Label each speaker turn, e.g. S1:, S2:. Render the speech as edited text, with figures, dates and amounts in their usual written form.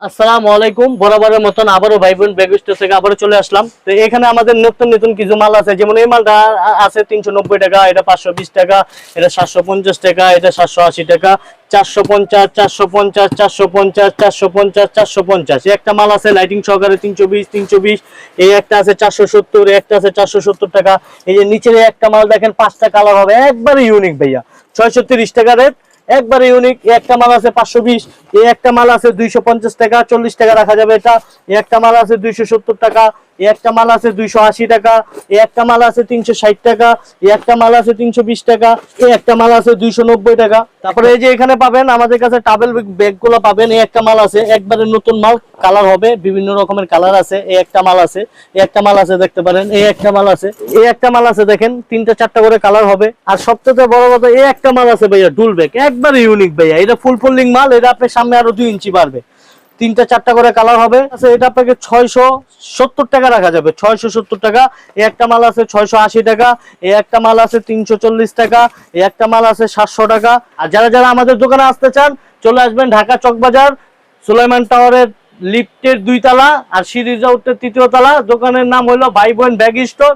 S1: আসসালামু আলাইকুম। বরাবরের মতন আবারও ভাই বোন ব্যাগ স্টোর থেকে আবারও চলে আসলাম। তো এখানে আমাদের নতুন নতুন কিছু মাল আছে, যেমন এই মালটা আছে 390 টাকা, এটা 520 টাকা, এটা 750 টাকা, এটা 780 টাকা, 450 450 450 450 450। একটা মাল আছে লাইটিং সহকারে 320 320, এই একটা আছে 470, এই একটা আছে 470 টাকা। এই যে নিচের একটা মাল দেখেন, 5টা কালার হবে, একবারে ইউনিক ভাইয়া, 630 টাকা রেট, একবারে ইউনিক। একটা মাল আছে 520, এই একটা মাল আছে 250 টাকা, 40 টাকা রাখা যাবে এটা। এই একটা মাল আছে 270 টাকা, এই একটা মাল আছে 280 টাকা, এই একটা মাল আছে 360 টাকা, এই একটা মাল আছে 320 টাকা, এই একটা মাল আছে 290 টাকা। তারপরে এই যে এখানে পাবেন আমাদের কাছে টাবেল ব্যাগ গুলো পাবেন। এই একটা মাল আছে একবারে নতুন মাল, কালার হবে, বিভিন্ন রকমের কালার আছে। এই একটা মাল আছে, এই একটা মাল আছে, দেখতে পারেন। এই একটা মাল আছে, এই একটা মাল আছে, দেখেন 3টা 4টা করে কালার হবে। আর সবচেয়ে বড় কথা, এই একটা মাল আছে ভাইয়া ডুল ব্যাগ, একবারে ইউনিক ভাইয়া, এটা ফুল ফোল্ডিং মাল, এটা আপনার সামনে আরো 2 ইঞ্চি বাড়বে। 3টা 4টা করে কালার হবে। আচ্ছা, এটা আপনাকে 670 টাকা রাখা যাবে, 670 টাকা। এই একটা মাল আছে 680 টাকা, এই একটা মাল আছে 340 টাকা, এই একটা মাল আছে 700 টাকা। আর যারা যারা আমাদের দোকানে আসতে চান, চলে আসবেন ঢাকা চকবাজার, সুলাইমান টাওয়ারের লিফটের 2 তলা আর সিঁড়িতে উঠতে 3য় তলা। দোকানের নাম হলো ভাই বোন ব্যাগ স্টোর।